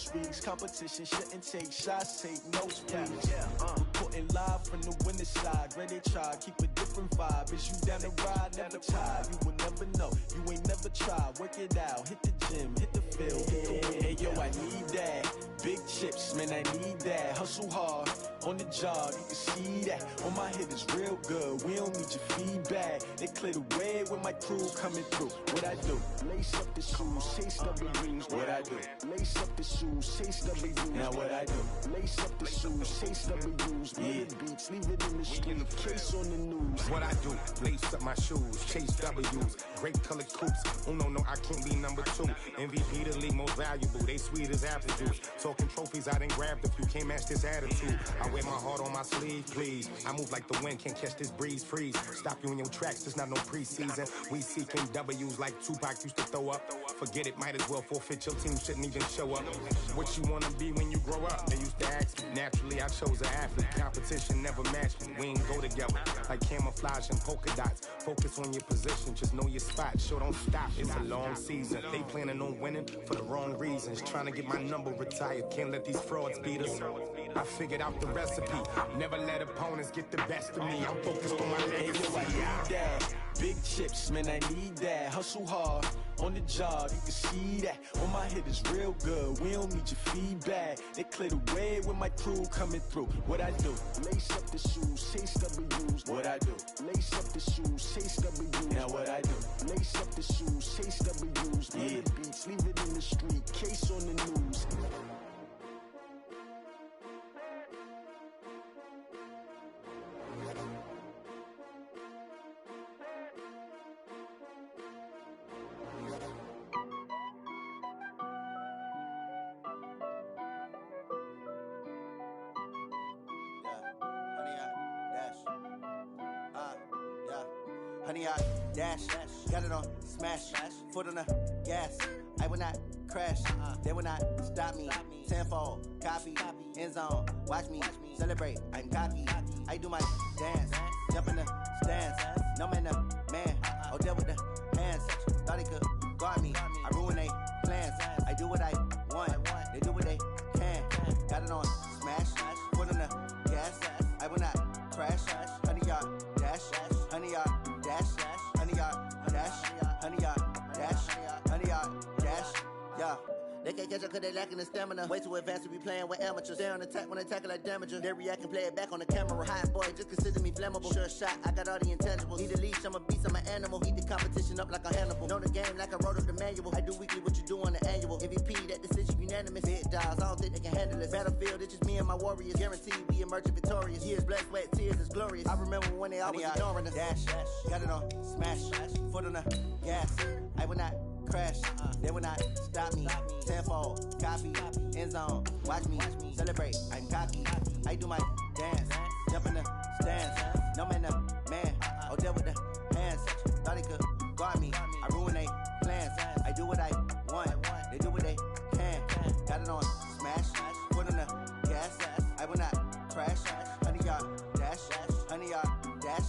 streets. Competition shouldn't take shots, take notes, please. Reporting live from the winning side. Ready to try, keep a different vibe. Is you down the ride? Never tired. You will never know. You ain't never tried. Work it out. Hit the gym, hit the field, hit the win. Hey yo, I need that. Big chips, man, I need that. Hustle hard on the job, you can see that. On my head is real good. We don't need your feedback. They clear the way with my crew coming through. What I do? Lace up the shoes, chase W's. What I do? Lace up the shoes, chase W's. Now what I do? Lace up the shoes, chase W's. Yeah, beats, leave it in the street. Case on the news. What I do? Lace up my shoes, chase W's. Great colored coops. Oh no, I can't be number 2. MVP the league most valuable. They sweet as apple juice. Talking trophies, I done grabbed a few. Can't match this attitude. I wear my heart on my sleeve, please. I move like the wind, can't catch this breeze, freeze. Stop you in your tracks, there's not no preseason. We seeking W's like Tupac used to throw up. Forget it, might as well forfeit. Your team shouldn't even show up. What you wanna be when you grow up? They used to ask me. Naturally, I chose an athlete. Competition never matched me. We ain't go together like camouflage and polka dots. Focus on your position, just know your spot. Show don't stop, it's a long season. They planning on winning for the wrong reasons. Trying to get my number retired, can't let these frauds beat us. I figured out the recipe. Never let opponents get the best of me. I'm focused on my legacy. I need that. Big chips, man, I need that. Hustle hard on the job, you can see that. On my head is real good. We don't need your feedback. They clear the way with my crew coming through. What I do? Lace up the shoes, chase W's. What I do? Lace up the shoes, chase W's. Now what I do? Lace up the shoes, chase W's. Yeah, beats, leave it in the street. Case on the news. Honey, I dash, got it on smash, foot on the gas. I will not crash, they will not stop me. Tenfold, copy, end zone, watch me celebrate. I'm cocky, I do my dance, jump in the stands. No man, the man, oh deal with the hands. Thought he could guard me, I ruin they plans. I do what I want, they do what they can. Got it on smash, foot on the gas. I will not crash, honey, y'all dash, honey, y'all dash, honey, y'all dash, honey, y'all dash, honey, y'all dash, yeah. They can't catch up cause they lacking the stamina. Way too advanced to be playing with amateurs. Stay on attack when they tackle like damager. They react and play it back on the camera. Hot boy, just consider me flammable. Sure shot, I got all the intangibles. Need a leash, I'm a beast, I'm an animal. Heat the competition up like a Hannibal. Know the game like I wrote up the manual. I do weekly what you do on the annual. MVP, that decision unanimous. Big dials, I don't think they can handle it. Battlefield, it's just me and my warriors. Guaranteed we emerging victorious. Years, blood, sweat, tears, is glorious. I remember when they always ignoring us. Dash, got it on smash, foot on the gas. I will not crash, they will not stop me. Tenfold, copy, end zone, watch me celebrate. I'm cocky, I do my dance, jump in the stands. No man, the man, oh deal with the hands. Thought he could guard me, I ruin they plans. I do what I want, they do what they can. Got it on smash, foot on the gas. I will not crash, honey, y'all dash, honey, y'all dash,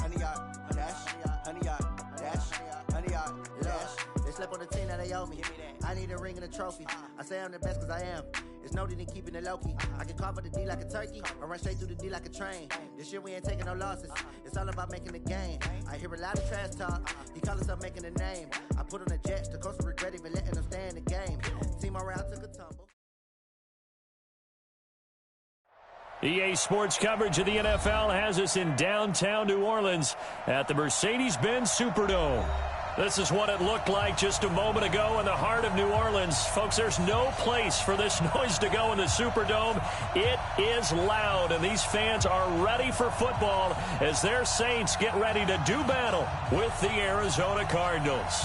honey, y'all dash, honey, y'all dash, honey, y'all dash. They slept on the team that they owe me. I need a ring and a trophy. I say I'm the best cause I am. It's no need in keeping it low-key. I can carve for the D like a turkey, or run straight through the D like a train. This year we ain't taking no losses. It's all about making the game. I hear a lot of trash talk. He call himself making a name. I put on the Jets. The coach regret even letting them stay in the game. Team morale took a tumble. EA Sports coverage of the NFL has us in downtown New Orleans at the Mercedes-Benz Superdome. This is what it looked like just a moment ago in the heart of New Orleans. Folks, there's no place for this noise to go in the Superdome. It is loud, and these fans are ready for football as their Saints get ready to do battle with the Arizona Cardinals.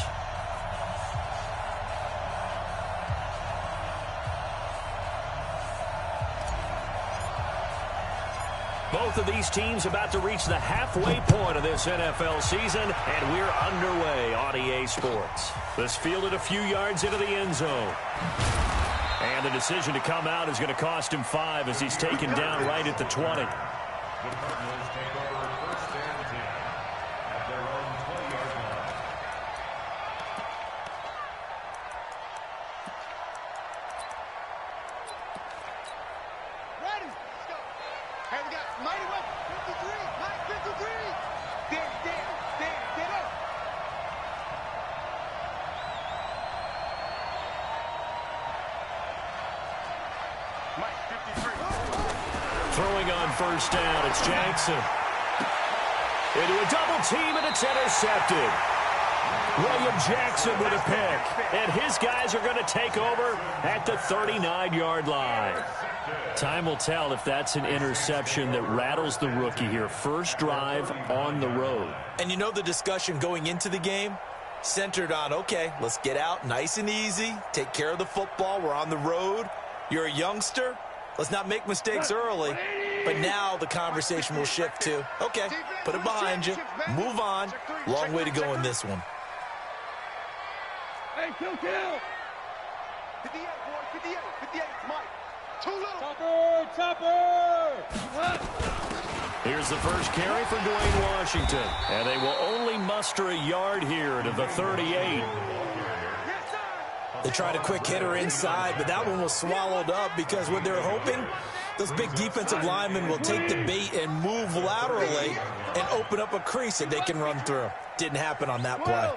Both of these teams about to reach the halfway point of this NFL season, and we're underway on EA Sports. This fielded a few yards into the end zone. And the decision to come out is going to cost him 5 as he's taken down right at the 20. Hey, we got Mighty West 53. Mike 53. There. Mike 53. Throwing on first down, it's Jackson. Into a double team, and it's intercepted. William Jackson with a pick. And his guys are going to take over at the 39-yard line. Time will tell if that's an interception that rattles the rookie here. First drive on the road. And you know the discussion going into the game? Centered on, okay, let's get out nice and easy. Take care of the football. We're on the road. You're a youngster. Let's not make mistakes early. But now the conversation will shift to, okay, put it behind you. Move on. Long way to go in this one. Hey, kill. 58, boy. 58. 58. Mike. Too little. Topper. Here's the first carry for Dwayne Washington. And they will only muster a yard here to the 38. They tried a quick hitter inside, but that one was swallowed up because what they're hoping, those big defensive linemen will take the bait and move laterally and open up a crease that they can run through. Didn't happen on that play.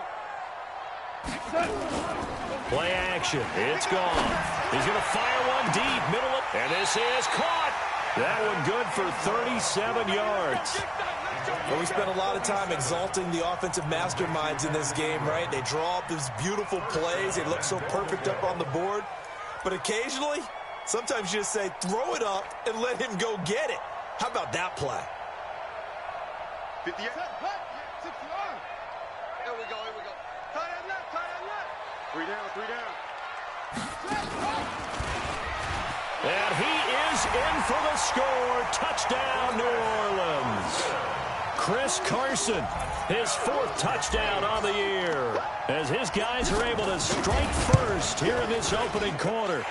Play action. It's gone. He's going to fire one deep, middle of, and this is caught. That one good for 37 yards. Well, we spent a lot of time exalting the offensive masterminds in this game, right? They draw up these beautiful plays. They look so perfect up on the board. But occasionally, sometimes you just say, throw it up and let him go get it. How about that play? 58. Here we go. Tie that left. 3 down. And he is in for the score. Touchdown, New Orleans. Chris Carson, his 4th touchdown on the year, as his guys are able to strike first here in this opening quarter.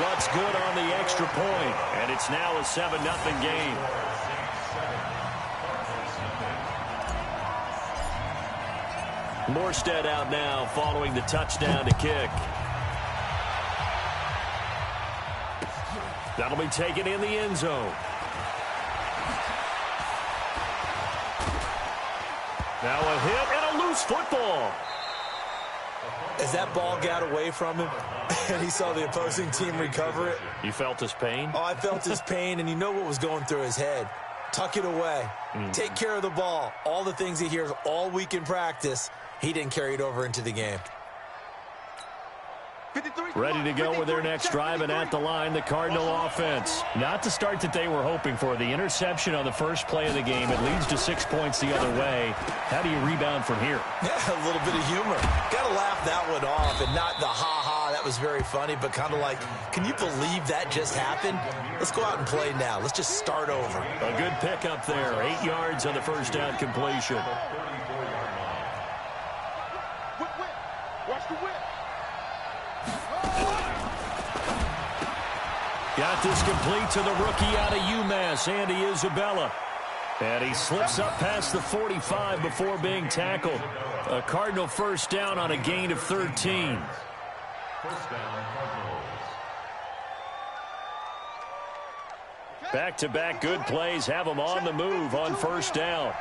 What's good on the extra point, and it's now a 7-0 game. Morstead out now following the touchdown to kick. That'll be taken in the end zone. Now a hit and a loose football. As that ball got away from him and he saw the opposing team recover it. You felt his pain? Oh, I felt his pain, and you know what was going through his head. Tuck it away. Take care of the ball. All the things he hears all week in practice, he didn't carry it over into the game. Ready to go with their next drive, and at the line, the Cardinal offense. Not the start that they were hoping for. The interception on the first play of the game. It leads to 6 points the other way. How do you rebound from here? Yeah, a little bit of humor. Got to laugh that one off, and not the ha-ha, that was very funny, but kind of like, can you believe that just happened? Let's go out and play now. Let's just start over. A good pickup there. 8 yards on the first down completion. Watch the whip. Got this complete to the rookie out of UMass, Andy Isabella. And he slips up past the 45 before being tackled. A Cardinal first down on a gain of 13. Back-to-back good plays have them on the move on first down.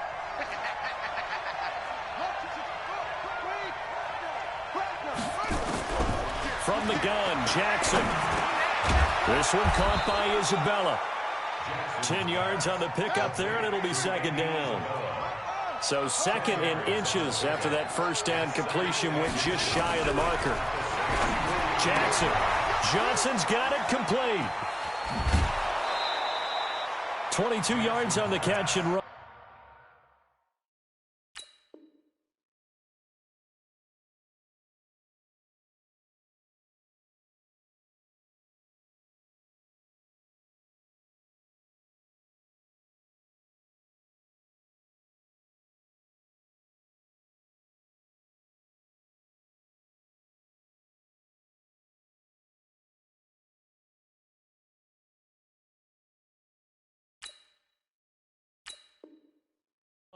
From the gun, Jackson. This one caught by Isabella. 10 yards on the pickup there, and it'll be second down. So second in inches after that first down completion went just shy of the marker. Jackson. Johnson's got it complete. 22 yards on the catch and run.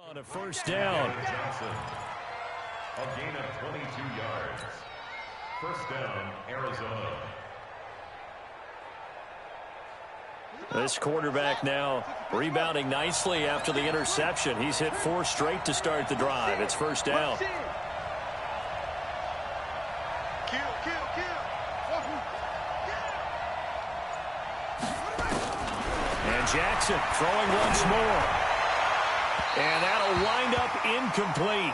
On a first down. Johnson. A gain of 22 yards. First down, Arizona. This quarterback now rebounding nicely after the interception. He's hit 4 straight to start the drive. It's first down. And Jackson throwing once more. And that'll wind up incomplete.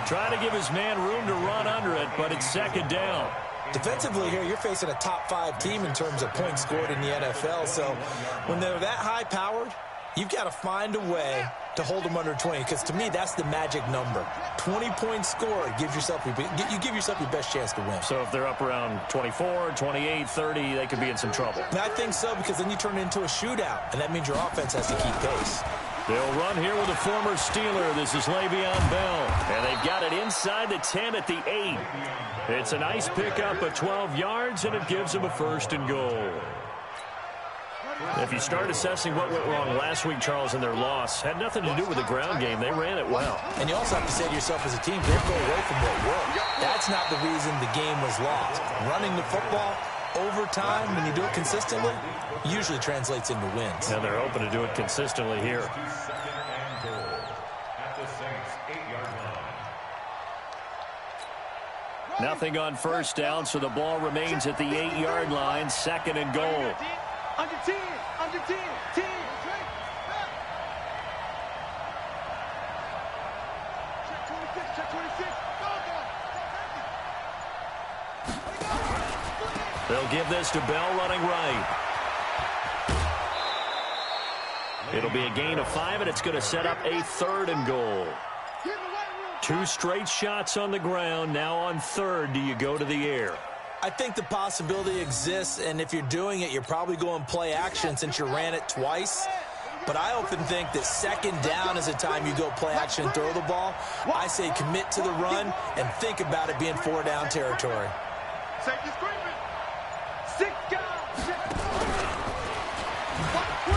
Trying to give his man room to run under it, but it's second down. Defensively here, you're facing a top 5 team in terms of points scored in the NFL. So when they're that high-powered, you've got to find a way to hold them under 20, because to me, that's the magic number. 20 points scored, you give yourself your best chance to win. So if they're up around 24, 28, 30, they could be in some trouble. And I think so, because then you turn it into a shootout, and that means your offense has to keep pace. They'll run here with a former Steeler. This is Le'Veon Bell. And they've got it inside the 10 at the 8. It's a nice pickup of 12 yards, and it gives them a first and goal. If you start assessing what went wrong last week, Charles, in their loss, had nothing to do with the ground game. They ran it well. And you also have to say to yourself as a team, don't go away from what worked. That's not the reason the game was lost. Running the football over time, when you do it consistently, usually translates into wins. And they're open to do it consistently here. Nothing on first down, so the ball remains at the 8-yard line. Second and goal. Under 10, under 10, 10. Check 26. They'll give this to Bell running right. It'll be a gain of 5, and it's going to set up a third and goal. 2 straight shots on the ground. Now on third, do you go to the air? I think the possibility exists, and if you're doing it, you're probably going play action since you ran it twice. But I often think that second down is a time you go play action and throw the ball. I say commit to the run and think about it being 4-down territory.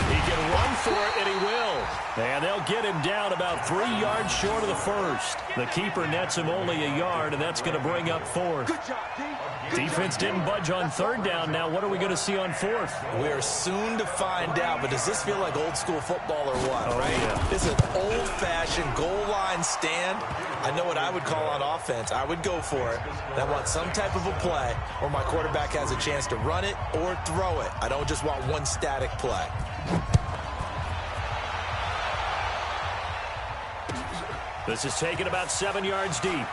He can run for it, and he will. And they'll get him down about 3 yards short of the first. The keeper nets him only a yard, and that's going to bring up fourth. Defense didn't budge on third down. Now what are we going to see on fourth? We are soon to find out, but does this feel like old school football or what? Oh, right? Yeah. This is an old-fashioned goal line stand. I know what I would call on offense. I would go for it. And I want some type of a play where my quarterback has a chance to run it or throw it. I don't just want one static play. This is taken about 7 yards deep.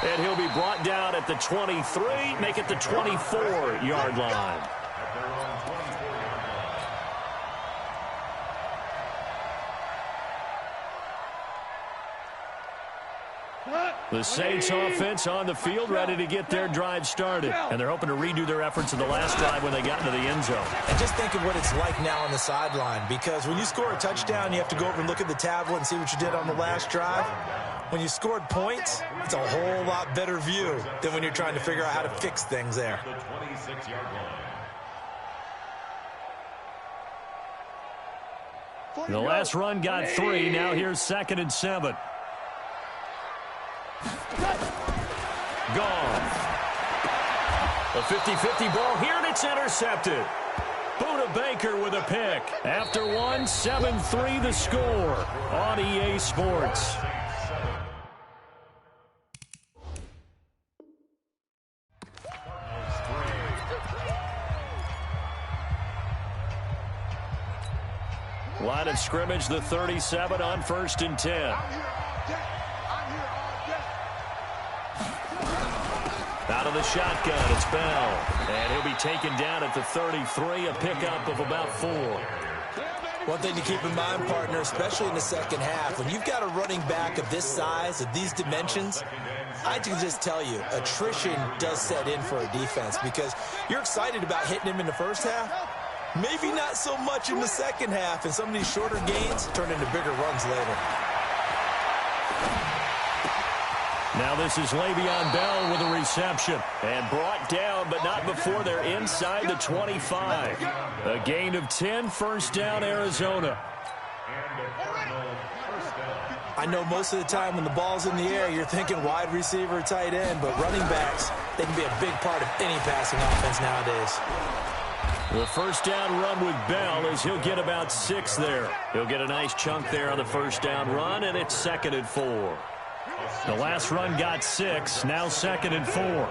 And he'll be brought down at the 23, make it the 24-yard line. The Saints offense on the field, ready to get their drive started. And they're hoping to redo their efforts in the last drive when they got into the end zone. And just think of what it's like now on the sideline, because when you score a touchdown, you have to go over and look at the tablet and see what you did on the last drive. When you scored points, it's a whole lot better view than when you're trying to figure out how to fix things there. The 26-yard line. The last run got 3. Now here's 2nd and 7. Gone. A 50-50 ball here, and it's intercepted. Buda Baker with a pick. After one, 7-3 the score on EA Sports. Line of scrimmage, the 37 on 1st and 10. Out of the shotgun, it's Bell. And he'll be taken down at the 33, a pickup of about 4. One thing to keep in mind, partner, especially in the second half, when you've got a running back of this size, of these dimensions, I can just tell you, attrition does set in for a defense, because you're excited about hitting him in the first half. Maybe not so much in the second half, and some of these shorter gains turn into bigger runs later. Now this is Le'Veon Bell with a reception. And brought down, but not before they're inside the 25. A gain of 10, first down, Arizona. I know most of the time when the ball's in the air, you're thinking wide receiver, tight end, but running backs, They can be a big part of any passing offense nowadays. The first down run with Bell is he'll get about 6 there. He'll get a nice chunk there on the first down run, and it's 2nd and 4. The last run got 6, now 2nd and 4.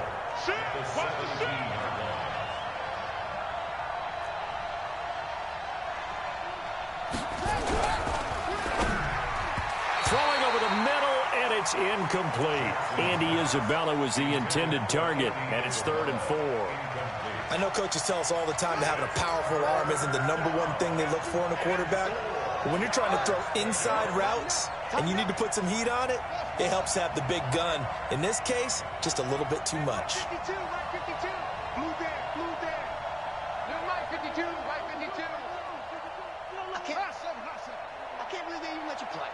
Throwing over the middle, and it's incomplete. Andy Isabella was the intended target, and it's 3rd and 4. I know coaches tell us all the time that having a powerful arm isn't the #1 thing they look for in a quarterback. But when you're trying to throw inside routes and you need to put some heat on it, it helps have the big gun. In this case, just a little bit too much. 52, right 52. Blue there, blue there. You're right 52, right 52. I can't believe they even let you play.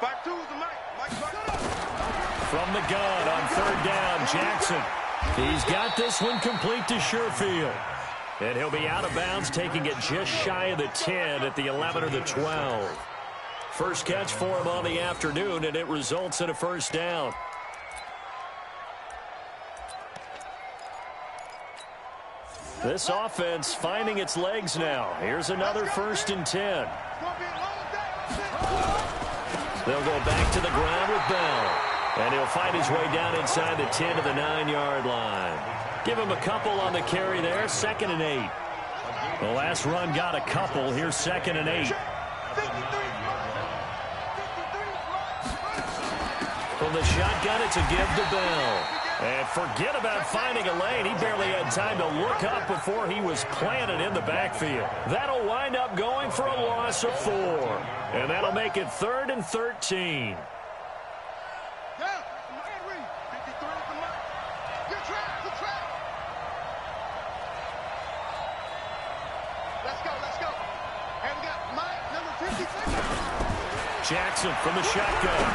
5-2 is the Mike. From the gun on 3rd down, Jackson. He's got this one complete to Sherfield. And he'll be out of bounds, taking it just shy of the 10 at the 11 or the 12. First catch for him on the afternoon, and it results in a first down. This offense finding its legs now. Here's another 1st and 10. They'll go back to the ground with Bell. And he'll find his way down inside the 10 to the 9-yard line. Give him a couple on the carry there, 2nd and 8. The last run got a couple. Here's 2nd and 8. From the shotgun, it's a give to Bell. And forget about finding a lane. He barely had time to look up before he was planted in the backfield. That'll wind up going for a loss of 4. And that'll make it 3rd and 13. Jackson from the shotgun.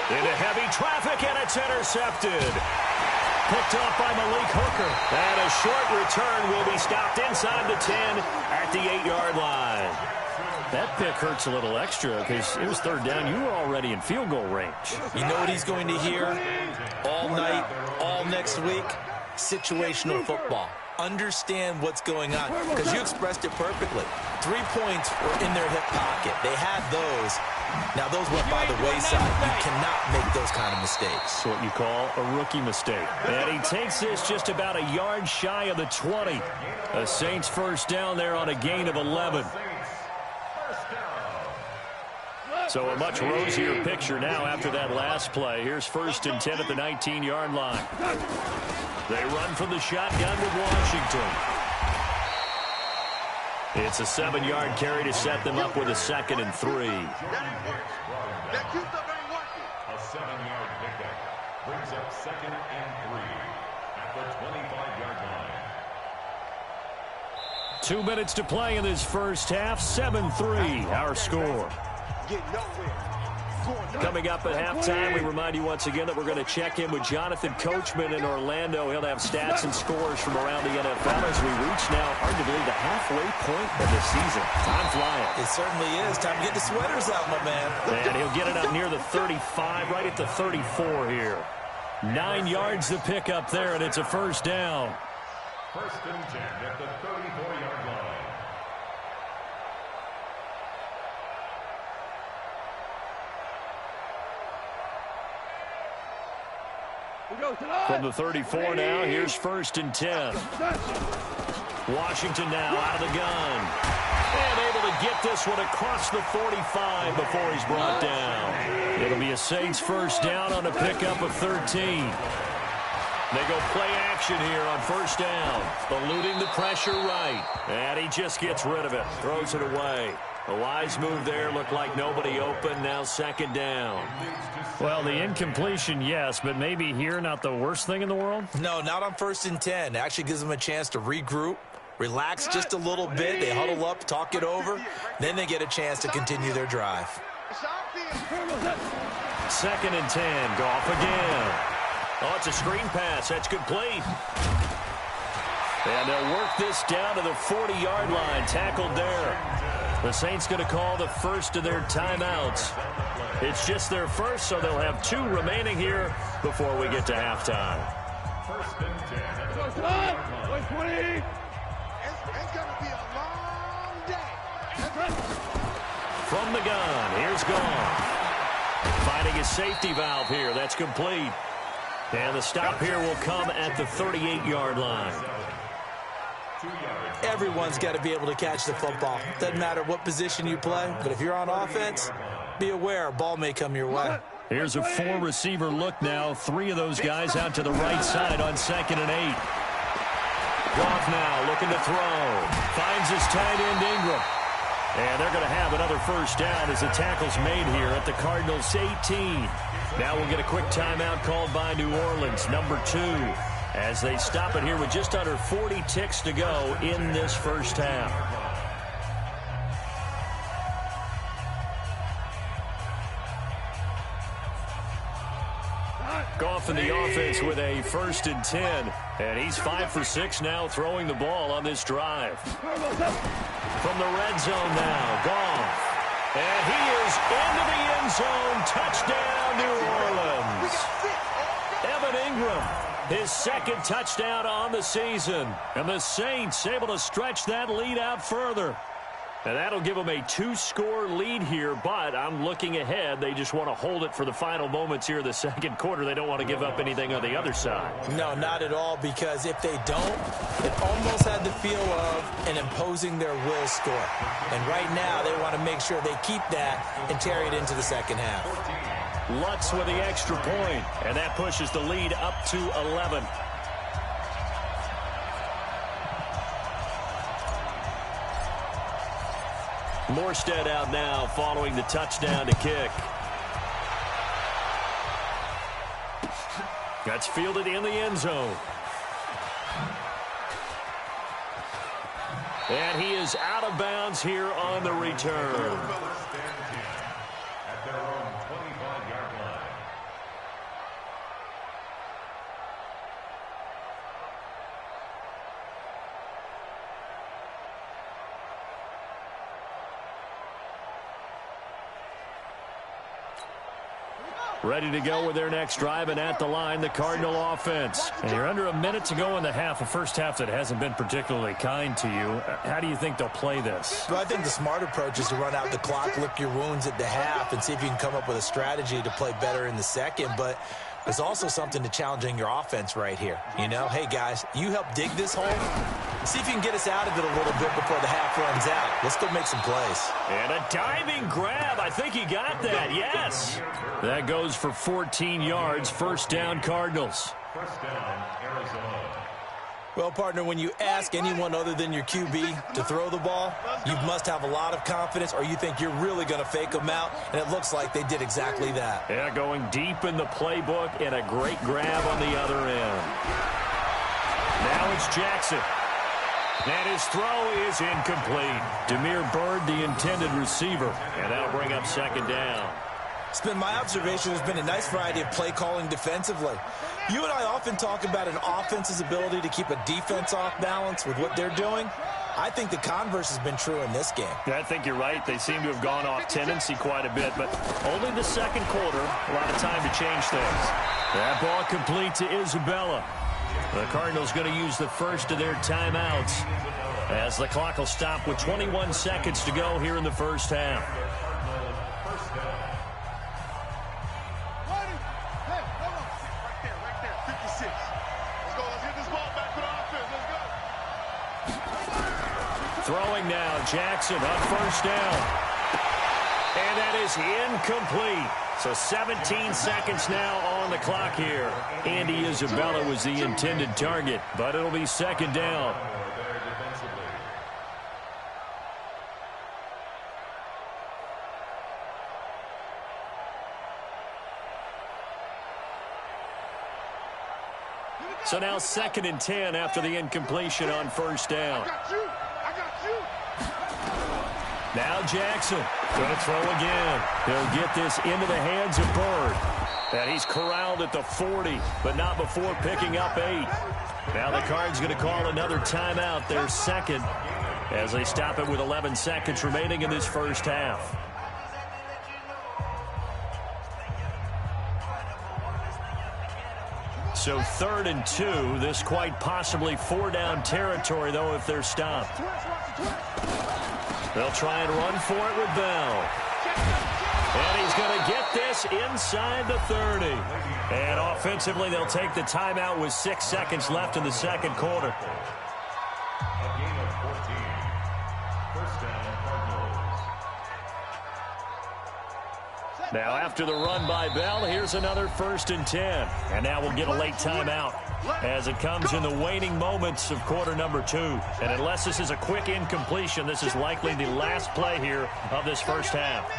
Into heavy traffic, and it's intercepted. Picked off by Malik Hooker. And a short return will be stopped inside the 10 at the 8-yard line. That pick hurts a little extra because it was 3rd down. You were already in field goal range. You know what he's going to hear all night, all next week? Situational football. Understand what's going on, because you expressed it perfectly. 3 points were in their hip pocket. They had those. Now, those went by the wayside. You cannot make those kind of mistakes. That's what you call a rookie mistake. And he takes this just about a yard shy of the 20. The Saints first down there on a gain of 11. So a much rosier picture now after that last play. Here's 1st and 10 at the 19-yard line. They run from the shotgun with Washington. It's a 7-yard carry to set them up with a 2nd and 3. A 7-yard pickup brings up 2nd and 3 at the 25-yard line. 2 minutes to play in this first half. 7-3, our score. Coming up at halftime, we remind you once again that we're going to check in with Jonathan Coachman in Orlando. He'll have stats and scores from around the NFL as we reach now arguably the halfway point of the season. Time flying. It certainly is. Time to get the sweaters out, my man. And he'll get it up near the 35, right at the 34 here. 9 yards to pick up there, and it's a first down. 1st and 10 at the 34-yard line. From the 34 now, here's 1st and 10. Washington now out of the gun. And able to get this one across the 45 before he's brought down. It'll be a Saints first down on a pickup of 13. They go play action here on first down. Eluding the pressure right. And he just gets rid of it. Throws it away. A wise move there. Looked like nobody open. Now 2nd down. Well, the incompletion, yes, but maybe here not the worst thing in the world? No, not on 1st and 10. It actually gives them a chance to regroup, relax just a little bit. They huddle up, talk it over. Then they get a chance to continue their drive. 2nd and 10. Goff again. Oh, it's a screen pass. That's complete. And they'll work this down to the 40-yard line. Tackled there. The Saints going to call the first of their timeouts. It's just their first, so they'll have 2 remaining here before we get to halftime. First and 10. 20. It's going to be a long day. From the gun, here's Goff. Finding his safety valve here. That's complete. And the stop here will come at the 38-yard line. Everyone's got to be able to catch the football. Doesn't matter what position you play, but if you're on offense, be aware a ball may come your way. Here's a 4-receiver look now. 3 of those guys out to the right side on 2nd and 8. Goff now looking to throw. Finds his tight end Ingram. And they're going to have another first down as the tackle's made here at the Cardinals' 18. Now we'll get a quick timeout called by New Orleans, number 2, as they stop it here with just under 40 ticks to go in this first half. Goff in the offense with a 1st and 10. And he's 5 for 6 now throwing the ball on this drive. From the red zone now, Goff. And he is into the end zone. Touchdown, New Orleans. Evan Ingram, his 2nd touchdown on the season. And the Saints able to stretch that lead out further. And that'll give them a 2-score lead here, but I'm looking ahead. They just want to hold it for the final moments here in the 2nd quarter. They don't want to give up anything on the other side. No, not at all, because if they don't, it almost had the feel of an imposing their will score. And right now, they want to make sure they keep that and carry it into the 2nd half. Lutz with the extra point, and that pushes the lead up to 11. Morstead out now following the touchdown to kick. That's fielded in the end zone. And he is out of bounds here on the return. At their own 25-yard line. Ready to go with their next drive, and at the line, the Cardinal offense. And you're under a minute to go in the half, a first half that hasn't been particularly kind to you. How do you think they'll play this? Well, I think the smart approach is to run out the clock, lick your wounds at the half, and see if you can come up with a strategy to play better in the 2nd. But there's also something to challenging your offense right here. You know, hey, guys, you help dig this hole. See if you can get us out of it a little bit before the half runs out. Let's go make some plays. And a diving grab. I think he got that. Yes. That goes for 14 yards. First down, Cardinals. First down, Arizona. Well, partner, when you ask anyone other than your QB to throw the ball, you must have a lot of confidence, or you think you're really going to fake them out, and it looks like they did exactly that. Yeah, going deep in the playbook, and a great grab on the other end. Now it's Jackson. And his throw is incomplete. Damiere Byrd, the intended receiver, and that'll bring up 2nd down. It's been my observation there's been a nice variety of play calling defensively. You and I often talk about an offense's ability to keep a defense off balance with what they're doing. I think the converse has been true in this game. Yeah, I think you're right. They seem to have gone off tendency quite a bit, but only the 2nd quarter. A lot of time to change things. That ball complete to Isabella. The Cardinals going to use the first of their timeouts as the clock will stop with 21 seconds to go here in the first half. Throwing now, Jackson on first down. And that is incomplete. So 17 seconds now on the clock here. Andy Isabella was the intended target, but it'll be 2nd down. So now 2nd and 10 after the incompletion on first down. Now Jackson going to throw again. He'll get this into the hands of Byrd. And he's corralled at the 40, but not before picking up 8. Now the Cards going to call another timeout, their 2nd. as they stop it with 11 seconds remaining in this first half. So 3rd and 2. This quite possibly 4-down territory, though, if they're stopped. They'll try and run for it with Bell. And he's going to get this inside the 30. And offensively, they'll take the timeout with 6 seconds left in the second quarter. A gain of 14. First down, Cardinals. Now, after the run by Bell, here's another 1st and 10. And now we'll get a late timeout as it comes in the waning moments of quarter number 2. And unless this is a quick incompletion, this is likely the last play here of this first half.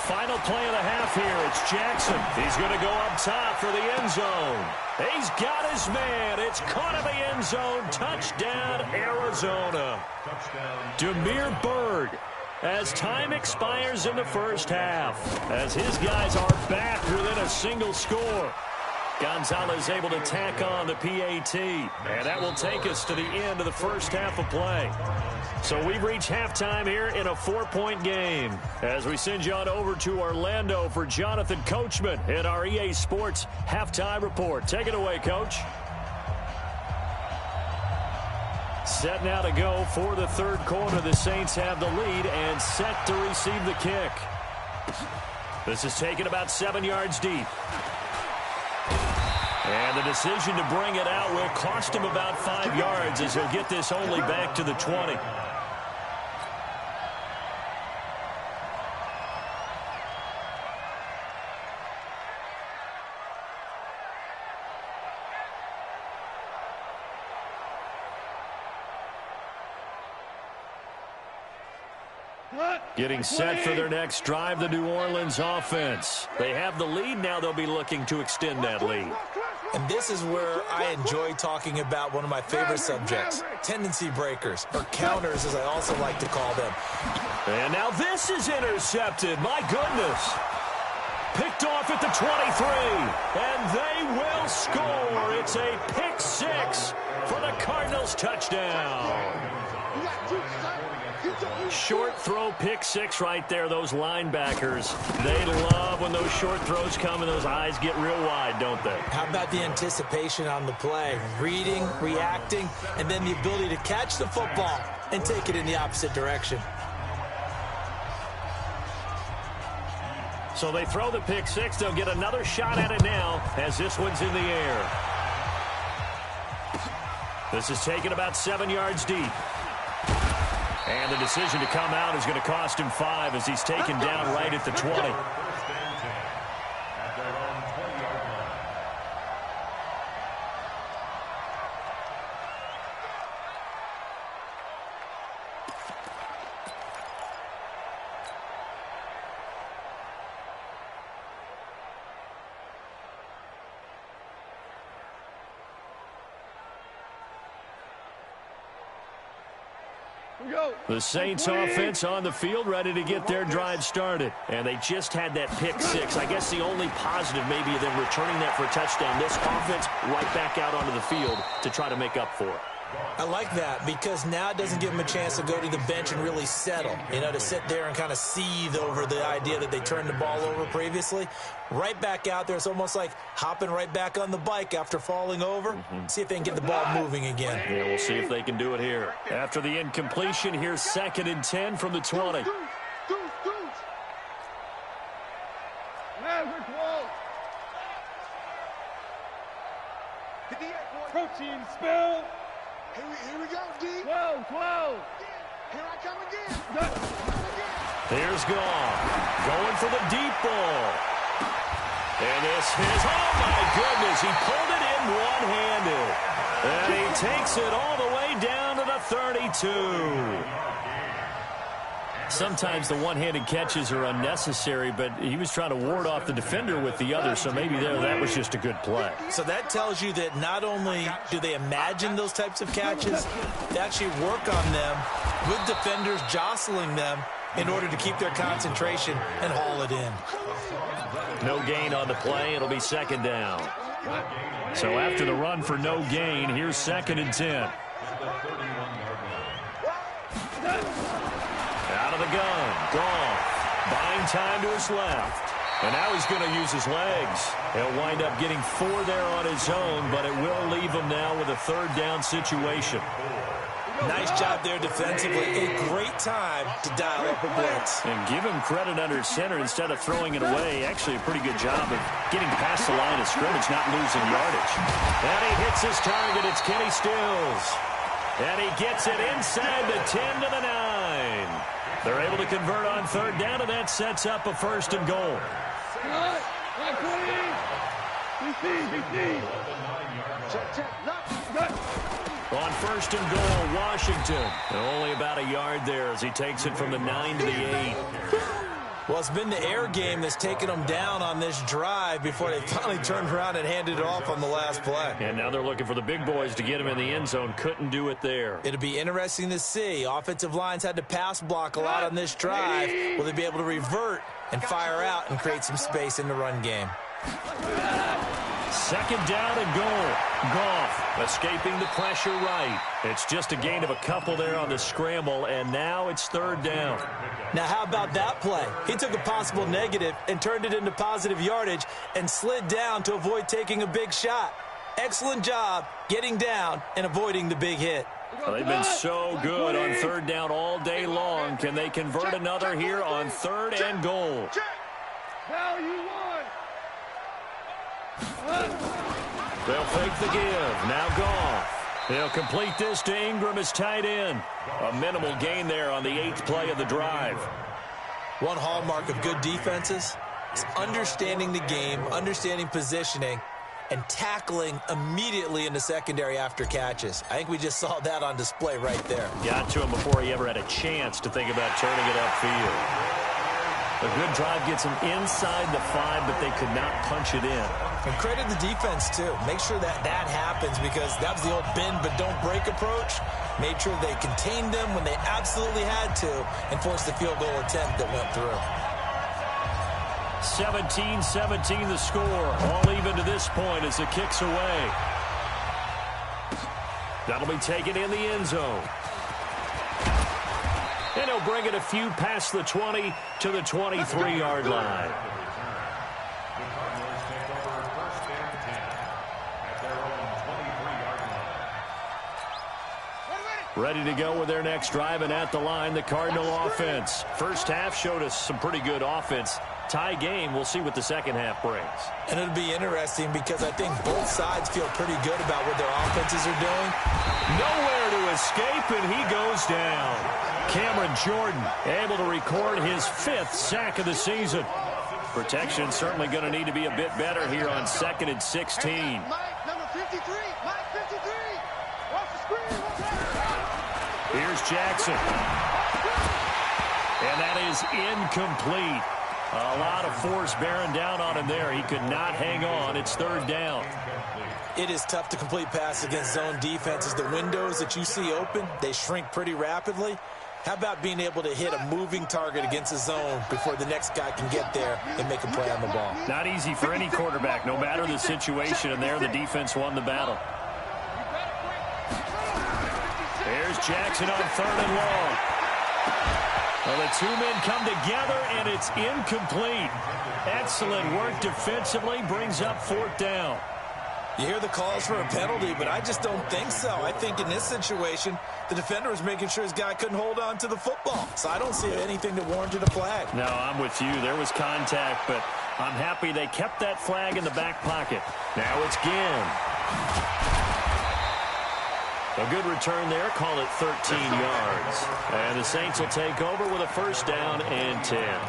Final play of the half here. It's Jackson. He's going to go up top for the end zone. He's got his man. It's caught in the end zone. Touchdown, Arizona. Demir Bird, as time expires in the first half, as his guys are back within a single score. Gonzalez able to tack on the PAT, and that will take us to the end of the first half of play. So we've reached halftime here in a 4-point game as we send you on over to Orlando for Jonathan Coachman in our EA Sports Halftime Report. Take it away, Coach. Set now to go for the third quarter. The Saints have the lead and set to receive the kick. This is taken about 7 yards deep. And the decision to bring it out will cost him about 5 yards as he'll get this only back to the 20. Getting set for their next drive, the New Orleans offense. They have the lead. Now they'll be looking to extend that lead. And this is where I enjoy talking about one of my favorite subjects, tendency breakers, or counters as I also like to call them. And now this is intercepted. My goodness. Picked off at the 23. And they will score. It's a pick 6 for the Cardinals touchdown. Short throw, pick 6 right there. Those linebackers, they love when those short throws come and those eyes get real wide, don't they? How about the anticipation on the play? Reading, reacting, and then the ability to catch the football and take it in the opposite direction. So they throw the pick 6. They'll get another shot at it now as this one's in the air. This is taken about 7 yards deep. And the decision to come out is going to cost him 5 as he's taken down right at the 20. The Saints offense on the field, ready to get their drive started. And they just had that pick 6. I guess the only positive maybe of them returning that for a touchdown. This offense right back out onto the field to try to make up for it. I like that because now it doesn't give them a chance to go to the bench and really settle, you know, to sit there and kind of seethe over the idea that they turned the ball over previously. Right back out there, it's almost like hopping right back on the bike after falling over. See if they can get the ball moving again. Yeah, we'll see if they can do it here. After the incompletion, here's 2nd and 10 from the 20. Protein spill. Here we go, D. 12. Here I come again. Here's Gone. Going for the deep ball. And this is, oh my goodness, he pulled it in one-handed. And he takes it all the way down to the 32. Sometimes the one-handed catches are unnecessary, but he was trying to ward off the defender with the other, so maybe that was just a good play. So that tells you that not only do they imagine those types of catches, they actually work on them with defenders jostling them in order to keep their concentration and haul it in. No gain on the play. It'll be second down. So after the run for no gain, here's 2nd and 10. Out of the gun. Goff. Buying time to his left. And now he's going to use his legs. He'll wind up getting 4 there on his own, but it will leave him now with a 3rd down situation. Nice job there defensively. A great time to dial up a blitz. And give him credit under center instead of throwing it away. Actually, a pretty good job of getting past the line of scrimmage, not losing yardage. And he hits his target. It's Kenny Stills. And he gets it inside the 10 to the 9. They're able to convert on 3rd down, and that sets up a 1st and goal. On 1st and goal, Washington. And only about a yard there as he takes it from the 9 to the 8. Well, it's been the air game that's taken them down on this drive before they finally turned around and handed it off on the last play. And now they're looking for the big boys to get him in the end zone. Couldn't do it there. It'll be interesting to see. Offensive lines had to pass block a lot on this drive. Will they be able to revert and fire out and create some space in the run game? 2nd down and goal. Goff escaping the pressure right. It's just a gain of a couple there on the scramble, and now it's 3rd down. Now, how about that play? He took a possible negative and turned it into positive yardage and slid down to avoid taking a big shot. Excellent job getting down and avoiding the big hit. Well, they've been so good on 3rd down all day long. Can they convert another here on 3rd and goal? They'll fake the give. Now Goff. They'll complete this to Ingram as tight end. A minimal gain there on the 8th play of the drive. One hallmark of good defenses is understanding the game, understanding positioning, and tackling immediately in the secondary after catches. I think we just saw that on display right there. Got to him before he ever had a chance to think about turning it upfield. A good drive gets them inside the 5, but they could not punch it in. And credit the defense, too. Make sure that happens because that was the old bend but don't break approach. Made sure they contained them when they absolutely had to and forced the field goal attempt that went through. 17-17 the score. All even to this point as it kicks away. That'll be taken in the end zone. And he'll bring it a few past the 20 to the 23-yard line. Ready to go with their next drive, and at the line, the Cardinal offense. First half showed us some pretty good offense. Tie game, we'll see what the second half brings. And it'll be interesting because I think both sides feel pretty good about what their offenses are doing. Nowhere to escape, and he goes down. Cameron Jordan able to record his 5th sack of the season. Protection certainly going to need to be a bit better here on 2nd and 16. Mike, number 53. Mike, 53. Off the screen. Here's Jackson. And that is incomplete. A lot of force bearing down on him there. He could not hang on. It's 3rd down. It is tough to complete pass against zone defenses. The windows that you see open, they shrink pretty rapidly. How about being able to hit a moving target against a zone before the next guy can get there and make a play on the ball? Not easy for any quarterback, no matter the situation, and there the defense won the battle. There's Jackson on 3rd and long. Well, the 2 men come together, and it's incomplete. Excellent work defensively, brings up 4th down. You hear the calls for a penalty, but I just don't think so. I think in this situation, the defender was making sure his guy couldn't hold on to the football. So I don't see anything that warranted a flag. No, I'm with you. There was contact, but I'm happy they kept that flag in the back pocket. Now it's Ginn. A good return there. Call it 13 yards. And the Saints will take over with a 1st down and 10.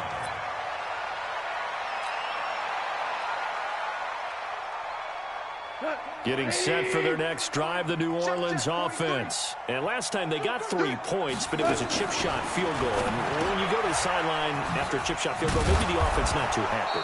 Getting set for their next drive, the New Orleans offense. And last time they got 3 points, but it was a chip shot field goal. And when you go to the sideline after a chip shot field goal, maybe the offense not too happy.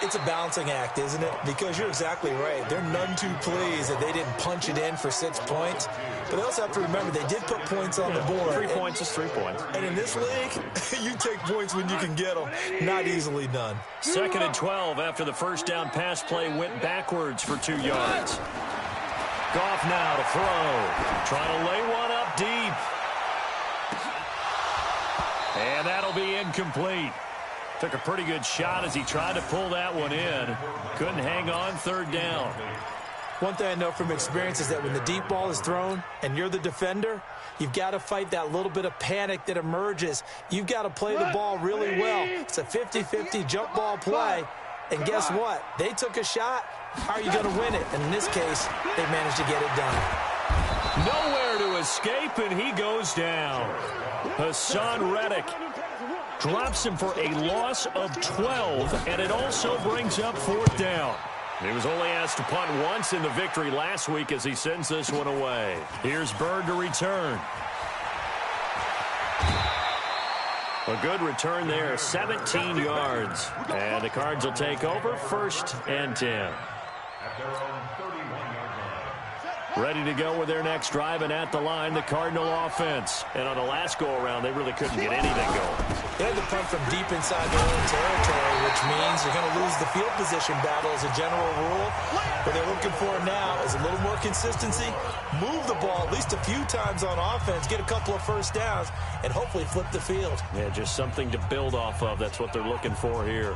It's a balancing act, isn't it? Because you're exactly right. They're none too pleased that they didn't punch it in for 6 points. But they also have to remember they did put points on the board. 3 points is 3 points. And in this league, you take points when you can get them. Not easily done. 2nd and 12 after the first down pass play went backwards for 2 yards. Goff now to throw. Trying to lay one up deep. And that'll be incomplete. Took a pretty good shot as he tried to pull that one in. Couldn't hang on 3rd down. One thing I know from experience is that when the deep ball is thrown and you're the defender, you've got to fight that little bit of panic that emerges. You've got to play the ball really well. It's a 50-50 jump ball play. And guess what? They took a shot. How are you going to win it? And in this case, they managed to get it done. Nowhere to escape, and he goes down. Hassan Reddick drops him for a loss of 12, and it also brings up 4th down. He was only asked to punt once in the victory last week as he sends this one away. Here's Bird to return. A good return there, 17 yards. And the Cards will take over, 1st and 10. Ready to go with their next drive, and at the line, the Cardinal offense. And on the last go-around, they really couldn't get anything going. They had to punt from deep inside their own territory, which means you're going to lose the field position battle as a general rule. What they're looking for now is a little more consistency, move the ball at least a few times on offense, get a couple of first downs, and hopefully flip the field. Yeah, just something to build off of. That's what they're looking for here.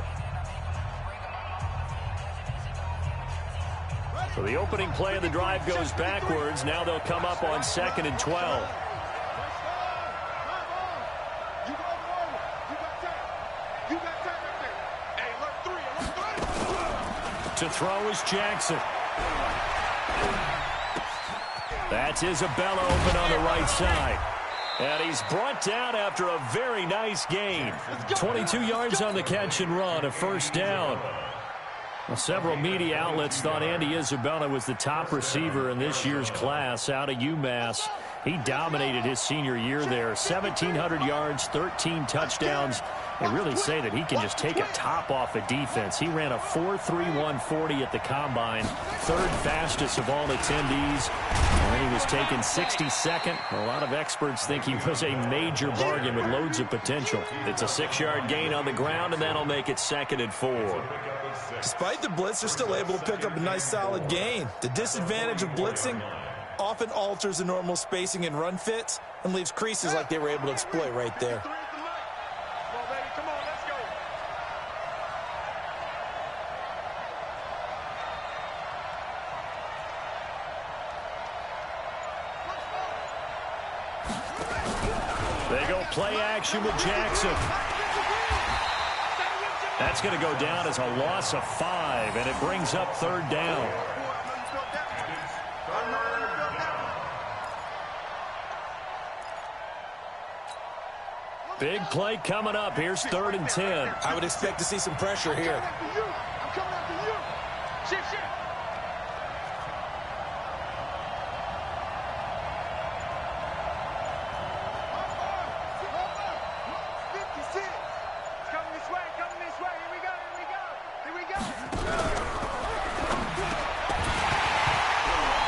So the opening play of the drive goes backwards. Now they'll come up on 2nd and 12. To throw is Jackson. That's Isabella open on the right side. And he's brought down after a very nice gain. 22 yards on the catch and run, a 1st down. Well, several media outlets thought Andy Isabella was the top receiver in this year's class out of UMass. He dominated his senior year there. 1,700 yards, 13 touchdowns. They really say that he can just take a top off a defense. He ran a 4.3140 at the Combine, 3rd fastest of all attendees. And he was taken 62nd. A lot of experts think he was a major bargain with loads of potential. It's a 6-yard gain on the ground, and that'll make it 2nd and 4. Despite the blitz, they're still able to pick up a nice, solid gain. The disadvantage of blitzing often alters the normal spacing and run fits and leaves creases like they were able to exploit right there. They go play action with Jackson. That's going to go down as a loss of 5, and it brings up 3rd down. Big play coming up. Here's 3rd and 10. I would expect to see some pressure here. I'm coming after you. Shift.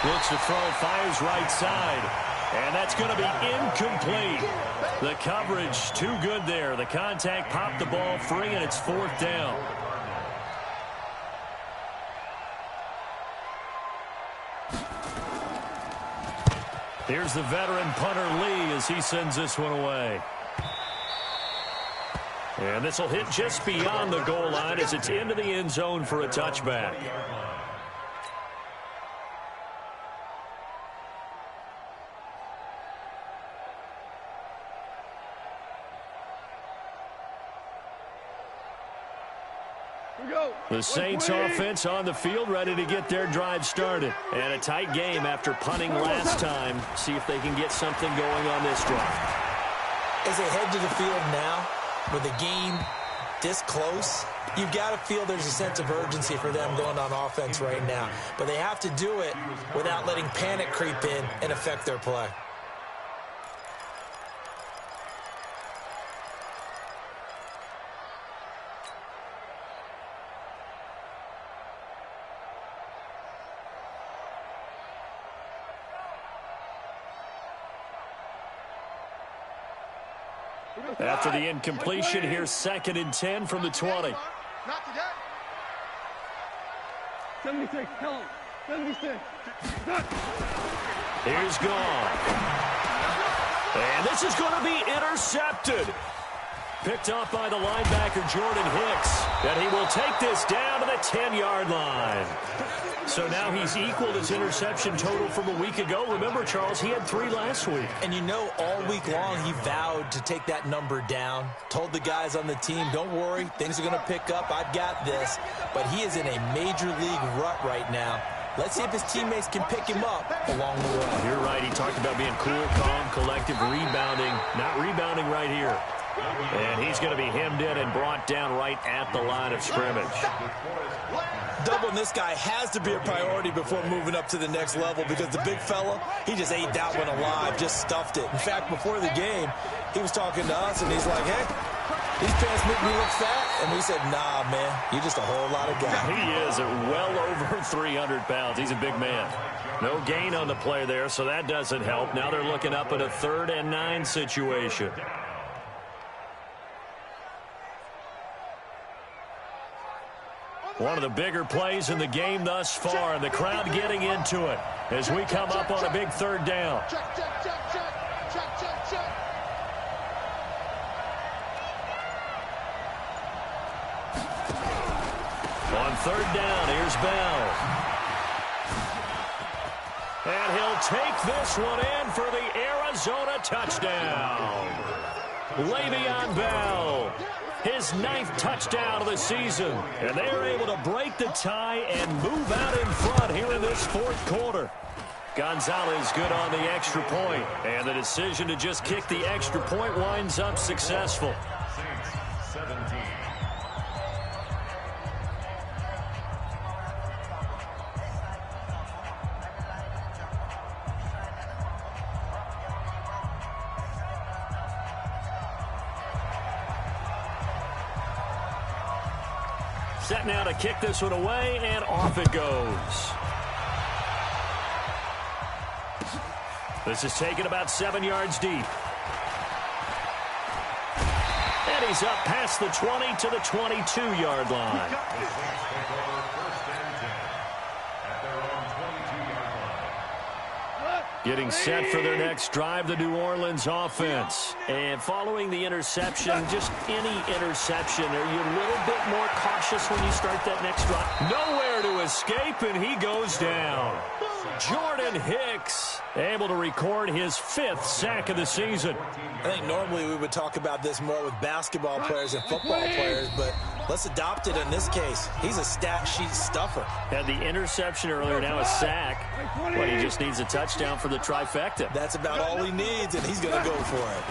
Looks to throw, fires right side. And that's going to be incomplete. The coverage too good there. The contact popped the ball free, and it's 4th down. Here's the veteran punter Lee as he sends this one away. And this will hit just beyond the goal line as it's into the end zone for a touchback. The Saints offense on the field, ready to get their drive started. And a tight game after punting last time. See if they can get something going on this drive. As they head to the field now, with the game this close, you've got to feel there's a sense of urgency for them going on offense right now. But they have to do it without letting panic creep in and affect their play. After the incompletion, here's 2nd and 10 from the 20. Not today. 76, tell him. 76. Here's gone. And this is going to be intercepted. Picked off by the linebacker, Jordan Hicks. And he will take this down to the 10-yard line. So now he's equaled his interception total from a week ago. Remember, Charles, he had 3 last week. And you know, all week long he vowed to take that number down. Told the guys on the team, don't worry, things are going to pick up. I've got this. But he is in a major league rut right now. Let's see if his teammates can pick him up along the way. You're right. He talked about being cool, calm, collective, rebounding. Not rebounding right here. And he's going to be hemmed in and brought down right at the line of scrimmage. Doubling this guy has to be a priority before moving up to the next level because the big fella, he just ate that one alive, just stuffed it. In fact, before the game, he was talking to us, and he's like, hey, these pants make me look fat. And we said, nah, man, you're just a whole lot of guy. He is at well over 300 pounds. He's a big man. No gain on the play there, so that doesn't help. Now they're looking up at a 3rd and 9 situation. One of the bigger plays in the game thus far, and the crowd getting into it as we come up on a big 3rd down. Check, check, check, check. Check, check, check. On 3rd down, here's Bell. And he'll take this one in for the Arizona touchdown. Le'Veon Bell. His 9th touchdown of the season. And they are able to break the tie and move out in front here in this 4th quarter. Gonzalez good on the extra point. And the decision to just kick the extra point winds up successful. 17. Set now to kick this one away, and off it goes. This is taken about 7 yards deep. And he's up past the 20 to the 22-yard line. Getting set for their next drive, the New Orleans offense. And following the interception, just any interception, are you a little bit more cautious when you start that next drive? Nowhere to escape, and he goes down. Jordan Hicks able to record his 5th sack of the season. I think normally we would talk about this more with basketball players and football players, but let's adopt it in this case. He's a stat sheet stuffer. Had the interception earlier, now a sack. But he just needs a touchdown for the trifecta. That's about all he needs, and he's going to go for it.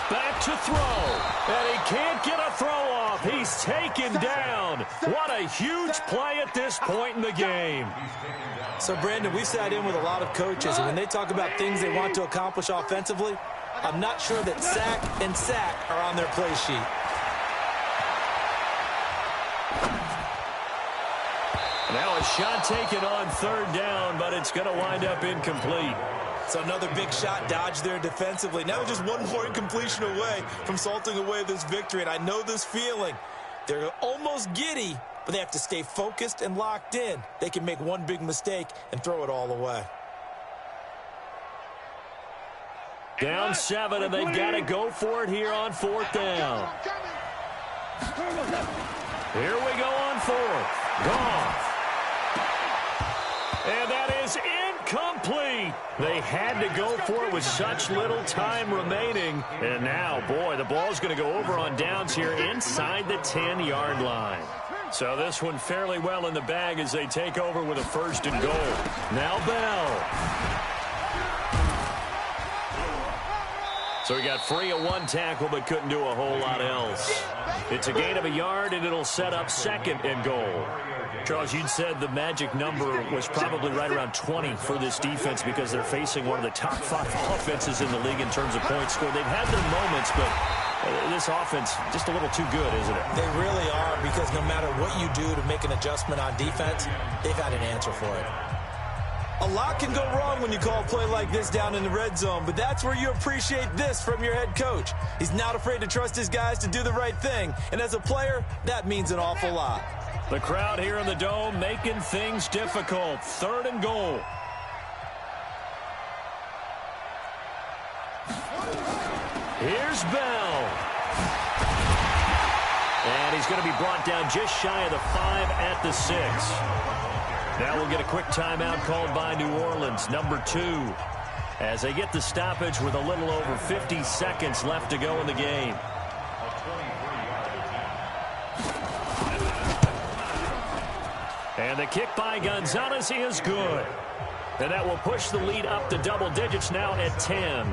Back to throw. And he can't get a throw off. He's taken down. What a huge play at this point in the game. So, Brandon, we've sat in with a lot of coaches, and when they talk about things they want to accomplish offensively, I'm not sure that sack and sack are on their play sheet. Now a shot taken on 3rd down, but it's going to wind up incomplete. So another big shot dodged there defensively. Now just one more incompletion away from salting away this victory, and I know this feeling. They're almost giddy, but they have to stay focused and locked in. They can make one big mistake and throw it all away. Down 7, and they've got to go for it here on 4th down. Here we go on 4th. Gone. And that is incomplete. They had to go for it with such little time remaining. And now, boy, the ball's going to go over on downs here inside the 10-yard line. So this one fairly well in the bag as they take over with a 1st and goal. Now Bell. So he got free of 1 tackle but couldn't do a whole lot else. It's a gain of a yard, and it'll set up 2nd and goal. Charles, you'd said the magic number was probably right around 20 for this defense because they're facing one of the top 5 offenses in the league in terms of points scored. They've had their moments, but this offense just a little too good, isn't it? They really are, because no matter what you do to make an adjustment on defense, they've had an answer for it. A lot can go wrong when you call a play like this down in the red zone, but that's where you appreciate this from your head coach. He's not afraid to trust his guys to do the right thing, and as a player, that means an awful lot. The crowd here in the Dome making things difficult. 3rd and goal. Here's Bell. And he's going to be brought down just shy of the 5 at the 6. Now we'll get a quick timeout called by New Orleans, number 2, as they get the stoppage with a little over 50 seconds left to go in the game. And the kick by Gonzalez is good. And that will push the lead up to double digits now at 10.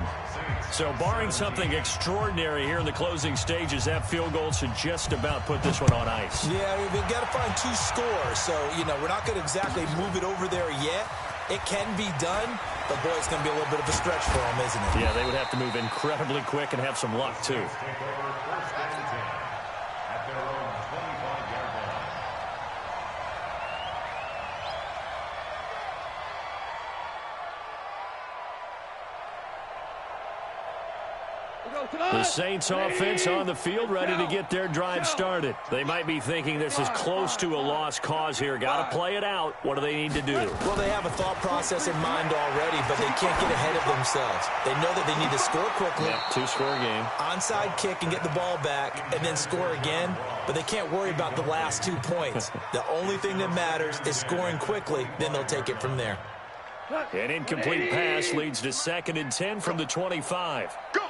So barring something extraordinary here in the closing stages, that field goal should just about put this one on ice. Yeah, we've got to find 2 scores. So, we're not going to exactly move it over there yet. It can be done, but, boy, it's going to be a little bit of a stretch for them, isn't it? Yeah, they would have to move incredibly quick and have some luck, too. The Saints offense on the field, ready to get their drive started. They might be thinking this is close to a lost cause here. Got to play it out. What do they need to do? Well, they have a thought process in mind already, but they can't get ahead of themselves. They know that they need to score quickly. Yep, 2-score game. Onside kick and get the ball back and then score again, but they can't worry about the last 2 points. The only thing that matters is scoring quickly, then they'll take it from there. An incomplete pass leads to 2nd and 10 from the 25. Go!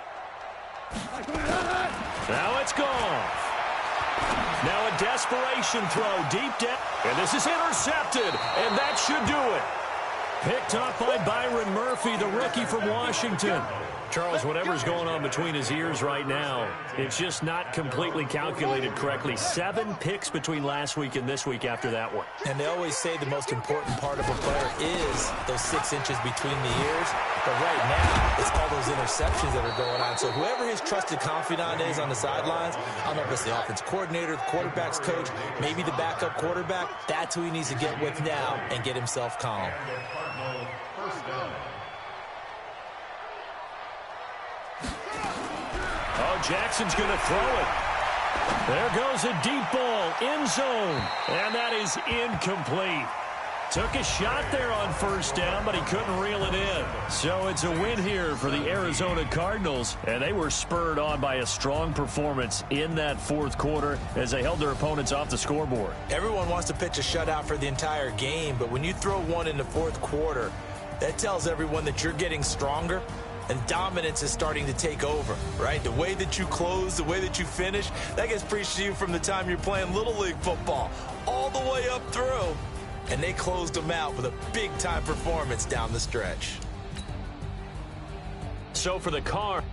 Now it's gone. Now a desperation throw deep down. And this is intercepted. And that should do it. Picked up by Byron Murphy, the rookie from Washington. Charles, whatever's going on between his ears right now, it's just not completely calculated correctly. 7 picks between last week and this week after that one. And they always say the most important part of a player is those 6 inches between the ears. But right now, it's all those interceptions that are going on. So whoever his trusted confidant is on the sidelines, I don't know if it's the offense coordinator, the quarterback's coach, maybe the backup quarterback, that's who he needs to get with now and get himself calm. Oh, Jackson's going to throw it. There goes a deep ball, end zone, and that is incomplete. Took a shot there on 1st down, but he couldn't reel it in. So it's a win here for the Arizona Cardinals, and they were spurred on by a strong performance in that 4th quarter as they held their opponents off the scoreboard. Everyone wants to pitch a shutout for the entire game, but when you throw one in the 4th quarter, that tells everyone that you're getting stronger and dominance is starting to take over, right? The way that you close, the way that you finish, that gets preached to you from the time you're playing Little League football all the way up through. And they closed them out with a big-time performance down the stretch. So for the car.